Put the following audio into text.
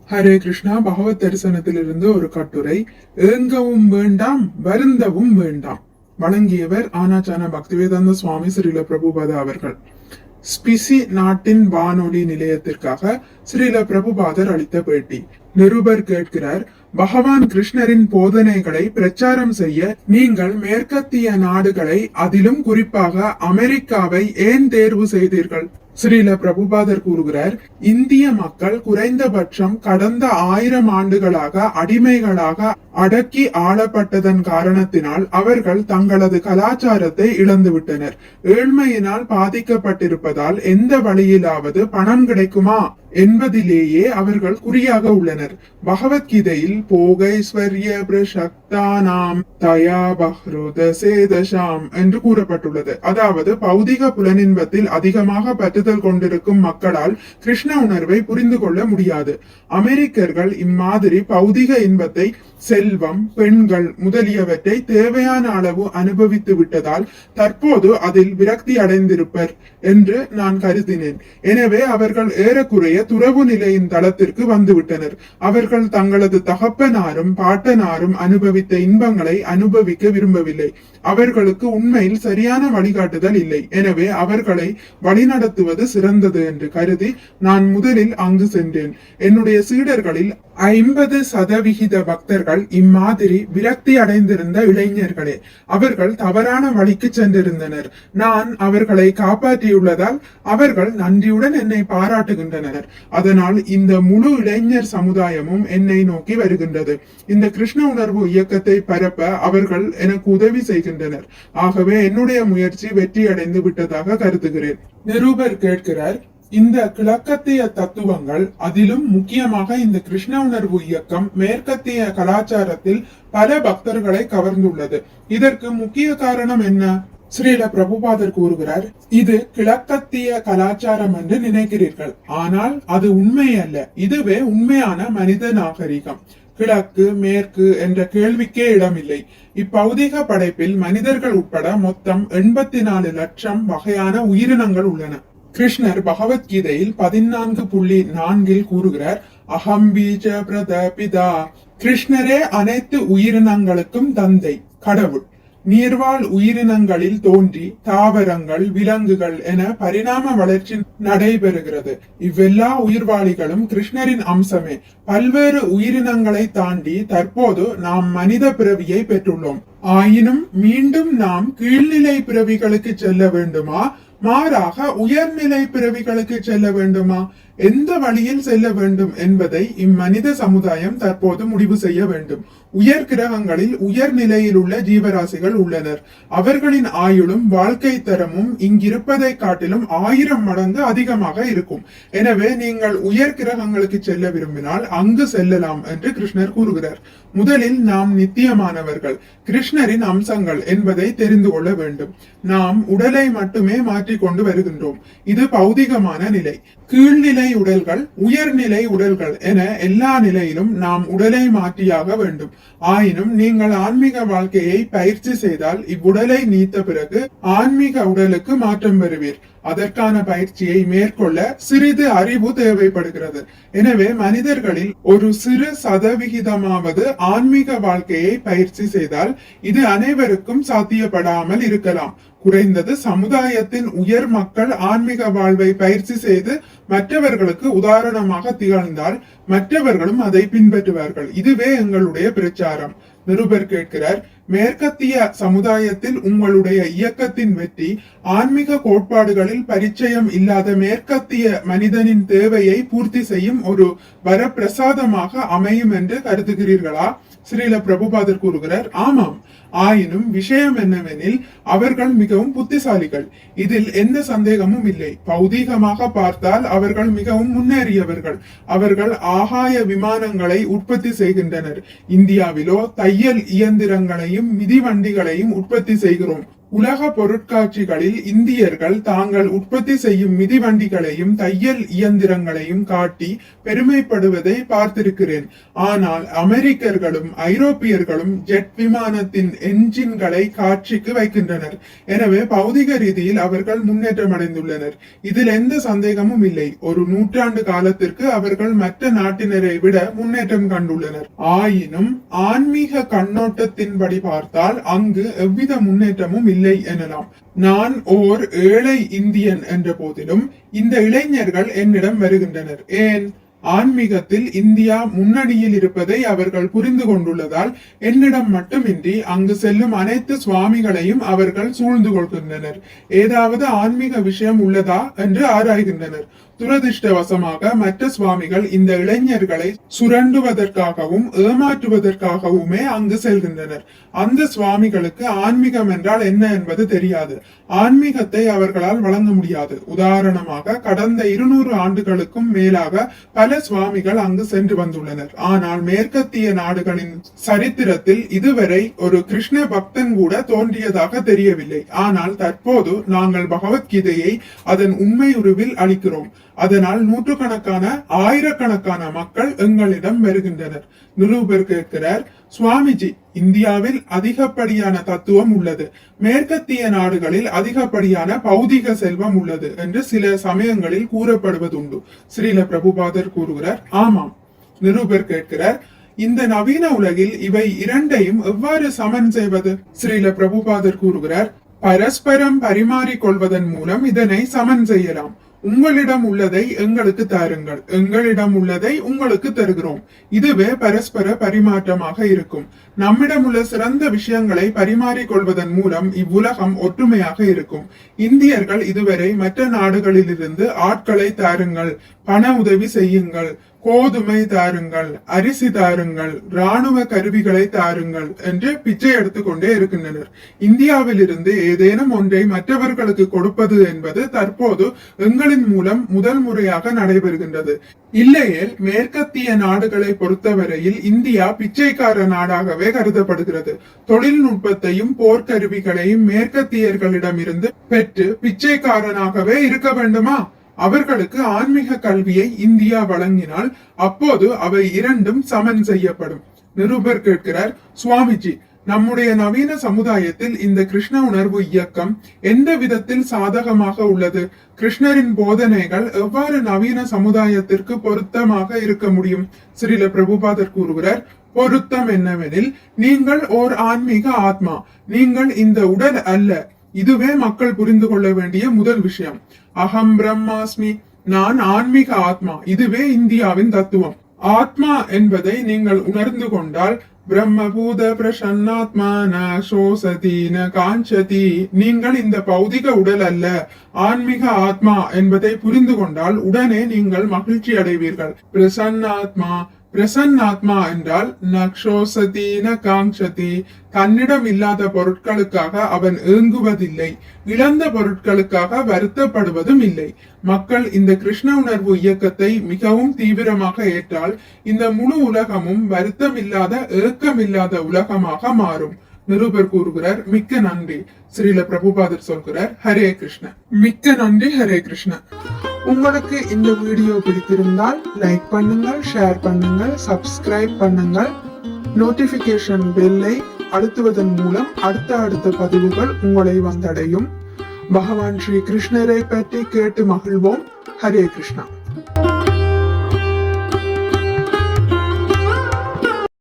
ஹரே கிருஷ்ணா. பகவத் தரிசனத்திலிருந்து ஒரு கட்டுரை. ஏங்கவும் வேண்டாம், வருந்தவும் வேண்டாம். வழங்கியவர் ஆனாச்சான பக்திவேதாந்த சுவாமி ஸ்ரீல பிரபுபாத அவர்கள். ஸ்பிசி நாட்டின் வானொலி நிலையத்திற்காக ஸ்ரீல பிரபுபாதர் அளித்த பேட்டி. நிருபர் கேட்கிறார், பகவான் கிருஷ்ணரின் போதனைகளை பிரச்சாரம் செய்ய நீங்கள் மேற்கத்திய நாடுகளை, அதிலும் குறிப்பாக அமெரிக்காவை ஏன் தேர்வு செய்தீர்கள்? ஸ்ரீல பிரபுபாதர் கூறுகிறார், இந்திய மக்கள் குறைந்தபட்சம் கடந்த 1000 ஆண்டுகளாக அடிமைகளாக அடக்கி ஆளப்பட்டதன் காரணத்தினால் அவர்கள் தங்களது கலாச்சாரத்தை இழந்துவிட்டனர். ஏழ்மையினால் பாதிக்கப்பட்டிருப்பதால் எந்த வழியிலாவது பணம் கிடைக்குமா என்பதிலேயே அவர்கள் குறியாக உள்ளனர். பகவத்கீதையில் போகைஸ்வர்ய பிரசக்தானாம் தயா பஹ்ருத சேதசாம் என்று கூறப்பட்டுள்ளது. அதாவது பௌதிக புலனின்பத்தில் அதிகமாக பற்றுதல் கொண்டிருக்கும் மக்களால் கிருஷ்ண உணர்வை புரிந்து கொள்ள முடியாது. அமெரிக்கர்கள் இம்மாதிரி பௌதிக இன்பத்தை, செல்வம், பெண்கள் முதலியவற்றை தேவையான அளவு அனுபவித்து விட்டதால் தற்போது அதில் விரக்தி அடைந்திருப்பர் என்று நான் கருதினேன். எனவே அவர்கள் ஏறக்குறைய துறவு நிலையின் தளத்திற்கு வந்துவிட்டனர். அவர்கள் தங்களது தகப்பனாரும் பாட்டனாரும் அனுபவித்த இன்பங்களை அனுபவிக்க விரும்பவில்லை. அவர்களுக்கு உண்மையில் சரியான வழிகாட்டுதல் இல்லை. எனவே அவர்களை வழிநடத்துவது சிறந்தது என்று கருதி நான் முதலில் அங்கு சென்றேன். என்னுடைய சீடர்களில் 50% பக்தர்கள் இம்மாதிரி விரக்தி அடைந்திருந்த இளைஞர்களே. அவர்கள் தவறான வழிக்கு சென்றிருந்தனர். நான் அவர்களை காப்பாற்றியுள்ளதால் அவர்கள் நன்றியுடன் என்னை பாராட்டுகின்றனர். அதனால் இந்த முழு இளைஞர் சமுதாயமும் என்னை நோக்கி வருகின்றது. இந்த கிருஷ்ண உணர்வு இயக்கத்தை பரப்ப அவர்கள் எனக்கு உதவி செய்கின்றனர். ஆகவே என்னுடைய முயற்சி வெற்றி அடைந்து விட்டதாக கருதுகிறேன். நிருபர் கேட்கிறார், இந்த கிழக்கத்திய தத்துவங்கள், அதிலும் முக்கியமாக இந்த கிருஷ்ண உணர்வு இயக்கம் மேற்கத்திய கலாச்சாரத்தில் பல பக்தர்களை கவர்ந்துள்ளது. இதற்கு முக்கிய காரணம் என்ன? ஸ்ரீல பிரபுபாதர் கூறுகிறார், இது கிழக்கத்திய கலாச்சாரம் என்று நினைக்கிறீர்கள். ஆனால் அது உண்மை அல்ல. இதுவே உண்மையான மனித நாகரிகம். கிழக்கு மேற்கு என்ற கேள்விக்கே இடமில்லை. இப்பௌதிக படைப்பில் மனிதர்கள் உட்பட மொத்தம் 84 லட்சம் வகையான உயிரினங்கள் உள்ளன. கிருஷ்ணர் பகவத்கீதையில் 14.4 கூறுகிறார், அகம் பீஜ பிரதபிதா. கிருஷ்ணரே அனைத்து உயிரினங்களுக்கும் தந்தை, கடவுள். நீர்வாழ் உயிரினங்களில் தோன்றி தாவரங்கள், விலங்குகள் என பரிணாம வளர்ச்சி நடைபெறுகிறது. இவ்வெல்லா உயிர்வாளிகளும் கிருஷ்ணரின் அம்சமே. பல்வேறு உயிரினங்களை தாண்டி தற்போது நாம் மனித பிறவியை பெற்றுள்ளோம். ஆயினும் மீண்டும் நாம் கீழ்நிலை பிறவிகளுக்கு செல்ல வேண்டுமா, மாறாக உயர்நிலை பிறவிகளுக்கு செல்ல வேண்டுமா? எந்த வழியில் செல்ல வேண்டும் என்பதை இம்மனித சமுதாயம் தற்போது முடிவு செய்ய வேண்டும். உயர் கிரகங்களில் உயர் நிலையில் உள்ள ஜீவராசிகள் உள்ளனர். அவர்களின் ஆயுளும் வாழ்க்கை தரமும் இங்கிருப்பதை காட்டிலும் 1000 மடங்கு அதிகமாக இருக்கும். எனவே நீங்கள் உயர் கிரகங்களுக்கு செல்ல விரும்பினால் அங்கு செல்லலாம் என்று கிருஷ்ணர் கூறுகிறார். முதலில் நாம் நித்தியமானவர்கள், கிருஷ்ணரின் அம்சங்கள் என்பதை தெரிந்து கொள்ள வேண்டும். நாம் உடலை மட்டுமே மாற்றிக்கொண்டு வருகின்றோம். இது பௌதிகமான நிலை. கீழ்நிலை உடல்கள், உயர்நிலை உடல்கள் என எல்லா நிலையிலும் நாம் உடலை மாற்றியாக வேண்டும். ஆயினும் நீங்கள் ஆன்மீக வாழ்க்கையை பயிற்சி செய்தால் இவ்வுடலை நீத்த பிறகு ஆன்மீக உடலுக்கு மாற்றம் பெறுவீர். அதற்கான பயிற்சியை மேற்கொள்ள சிறிது அறிவு தேவைப்படுகிறது. எனவே மனிதர்களில் ஒரு சிறு சதவிகிதமாவது ஆன்மீக வாழ்க்கையை பயிற்சி செய்தால் இது அனைவருக்கும் சாத்தியப்படாமல் இருக்கலாம். குறைந்தது சமுதாயத்தின் உயர் மக்கள் ஆன்மீக வாழ்வை பயிற்சி செய்து மற்றவர்களுக்கு உதாரணமாக திகழ்ந்தால் மற்றவர்களும் அதை பின்பற்றுவார்கள். இதுவே எங்களுடைய பிரச்சாரம். நிருபர் கேட்கிறார், மேற்கத்திய சமுதாயத்தில் உங்களுடைய இயக்கத்தின் வெற்றி ஆன்மீக கோட்பாடுகளில் பரிச்சயம் இல்லாத மேற்கத்திய மனிதனின் தேவையை பூர்த்தி செய்யும் ஒரு வரப்பிரசாதமாக அமையும் என்று கருதுகிறீர்களா? ஸ்ரீல பிரபுபாதர் கூறுகிறார், ஆமாம். ஆயினும் விஷயம் என்னவெனில் அவர்கள் மிகவும் புத்திசாலிகள். இதில் எந்த சந்தேகமும் இல்லை. பௌதீகமாக பார்த்தால் அவர்கள் மிகவும் முன்னேறியவர்கள். அவர்கள் ஆகாய விமானங்களை உற்பத்தி செய்கின்றனர். இந்தியாவிலோ தையல் இயந்திரங்களையும் மிதிவண்டிகளையும் உற்பத்தி செய்கிறோம். உலக பொருட்காட்சிகளில் இந்தியர்கள் தாங்கள் உற்பத்தி செய்யும் மிதிவண்டிகளையும் தையல் இயந்திரங்களையும் காட்டி பெருமைப்படுவதை பார்த்திருக்கிறேன். ஆனால் அமெரிக்கர்களும் ஐரோப்பியர்களும் ஜெட் விமானத்தின் என்ஜின்களை காட்சிக்கு வைக்கின்றனர். எனவே பௌதிக ரீதியில் அவர்கள் முன்னேற்றம் அடைந்துள்ளனர். இதில் எந்த சந்தேகமும் இல்லை. ஒரு நூற்றாண்டு காலத்திற்கு அவர்கள் மற்ற நாட்டினரை விட முன்னேற்றம் கண்டுள்ளனர். ஆயினும் ஆன்மீக கண்ணோட்டத்தின்படி பார்த்தால் அங்கு எவ்வித முன்னேற்றமும் இல்லை எனலாம். நான் ஓர் ஏழை இந்தியன் என்ற போதிலும் இந்த இளைஞர்கள் என்னிடம் வருகின்றனர். ஏன்? ஆன்மீகத்தில் இந்தியா முன்னணியில் இருப்பதை அவர்கள் புரிந்து கொண்டுள்ளதால் என்னிடம் மட்டுமின்றி அங்கு செல்லும் அனைத்து சுவாமிகளையும் அவர்கள் சூழ்ந்து கொள்கின்றனர். ஏதாவது ஆன்மீக விஷயம் உள்ளதா என்று ஆராய்கின்றனர். துரதிருஷ்டவசமாக மற்ற சுவாமிகள் இந்த இளைஞர்களை சுரண்டுவதற்காகவும் ஏமாற்றுவதற்காகவுமே அங்கு செல்கின்றனர். அந்த சுவாமிகளுக்கு ஆன்மீகம் என்றால் என்ன என்பது தெரியாது. ஆன்மீகத்தை அவர்களால் வழங்க முடியாது. உதாரணமாக கடந்த 200 ஆண்டுகளுக்கும் மேலாக பல சுவாமிகள் அங்கு சென்று வந்துள்ளனர். ஆனால் மேற்கத்திய நாடுகளின் சரித்திரத்தில் இதுவரை ஒரு கிருஷ்ண பக்தன் கூட தோன்றியதாக தெரியவில்லை. ஆனால் தற்போது நாங்கள் பகவத்கீதையை அதன் உண்மை உருவில் அளிக்கிறோம். அதனால் நூற்றுக்கணக்கான ஆயிரக்கணக்கான மக்கள் எங்களிடம் வருகின்றனர். நிரூபர் கேட்கிறார், சுவாமிஜி, இந்தியாவில் அதிகப்படியான தத்துவம் உள்ளது, மேற்கத்திய நாடுகளில் அதிகப்படியான பௌதிக செல்வம் உள்ளது என்று சில சமயங்களில் கூறப்படுவதுண்டு. ஸ்ரீல பிரபுபாதர் கூறுகிறார், ஆமாம். நிரூபர் கேட்கிறார், இந்த நவீன உலகில் இவை இரண்டையும் எவ்வாறு சமன் செய்வது? ஸ்ரீல பிரபுபாதர் கூறுகிறார், பரஸ்பரம் பரிமாறிக்கொள்வதன் மூலம் இதனை சமன் செய்யலாம். உங்களிடம் உள்ளதை எங்களுக்கு தாருங்கள், எங்களிடம் உள்ளதை உங்களுக்கு தருகிறோம். இதுவே பரஸ்பர பரிமாற்றமாக இருக்கும். நம்மிடம் உள்ள சிறந்த விஷயங்களை பரிமாறிக்கொள்வதன் மூலம் இவ்வுலகம் ஒற்றுமையாக இருக்கும். இந்தியர்கள் இதுவரை மற்ற நாடுகளிலிருந்து ஆட்களை தாருங்கள், பண உதவி செய்யுங்கள், கோதுமை தாருங்கள், அரிசி தாருங்கள், ராணுவ கருவிகளை தாருங்கள் என்று பிச்சை எடுத்துக்கொண்டே இருக்கின்றனர். இந்தியாவில் இருந்து ஏதேனும் ஒன்றை மற்றவர்களுக்கு கொடுப்பது என்பது தற்போது எங்களின் மூலம் முதல் முறையாக நடைபெறுகின்றது. இல்லையேல் மேற்கத்திய நாடுகளை பொறுத்தவரையில் இந்தியா பிச்சைக்கார நாடாகவே கருதப்படுகிறது. தொழில்நுட்பத்தையும் போர்க்கருவிகளையும் மேற்கத்தியர்களிடமிருந்து பெற்று பிச்சைக்காரனாகவே இருக்க வேண்டுமா? அவர்களுக்கு ஆன்மீக கல்வியை இந்தியா வழங்கினால் அப்போது அவை இரண்டும் சமன் செய்யப்படும். நிருபர் கேட்கிறார், சுவாமிஜி, நம்முடைய நவீன சமுதாயத்தில் இந்த கிருஷ்ண உணர்வு இயக்கம் எந்த விதத்தில் சாதகமாக உள்ளது? கிருஷ்ணரின் போதனைகள் எவ்வாறு நவீன சமுதாயத்திற்கு பொருத்தமாக இருக்க முடியும்? ஸ்ரீல பிரபுபாதர் கூறுகிறார், பொருத்தம் என்னவெனில், நீங்கள் ஓர் ஆன்மீக ஆத்மா, நீங்கள் இந்த உடல் அல்ல. இதுவே மக்கள் புரிந்து கொள்ள வேண்டிய முதல் விஷயம். அகம் பிரம்மாஸ்மி, நான் ஆன்மீக ஆத்மா. இதுவே இந்தியாவின் தத்துவம். ஆத்மா என்பதை நீங்கள் உணர்ந்து கொண்டால் பிரம்மபூத பிரசன்னாத்மா ந சோசதி ந காஞ்சதி, நீங்கள் இந்த பௌதிக உடல் அல்ல, ஆன்மீக ஆத்மா என்பதை புரிந்து கொண்டால் உடனே நீங்கள் மகிழ்ச்சி அடைவீர்கள். பிரசன்னாத்மா, பிரசன்னாத்மா என்றால் நக்ஷோசதி ந காங்சதி, தன்னிடம் இல்லாத பொருட்களுக்காக அவன் ஏங்குவதில்லை, இழந்த பொருட்களுக்காக வருத்தப்படுவதும் இல்லை. மக்கள் இந்த கிருஷ்ண உணர்வு இயக்கத்தை மிகவும் தீவிரமாக ஏற்றால் இந்த முழு உலகமும் வருத்தம் இல்லாத, ஏக்கமில்லாத உலகமாக மாறும். நிருபர் கூறுகிறார், மிக்க நன்றி. ஸ்ரீல பிரபுபாதர் சொல்கிறார், ஹரே கிருஷ்ண. மிக்க நன்றி, ஹரே கிருஷ்ண. உங்களுக்கு இந்த வீடியோ பிடித்திருந்தால் லைக் பண்ணுங்கள், ஷேர் பண்ணுங்கள், சப்ஸ்கிரைப் பண்ணுங்கள். நோட்டிபிகேஷன் பெல்லை அழுத்துவதன் மூலம் அடுத்த பதிவுகள் உங்களை வந்தடையும். பகவான் ஸ்ரீ கிருஷ்ணரை பற்றி கேட்டு மகிழ்வோம். ஹரே கிருஷ்ணா.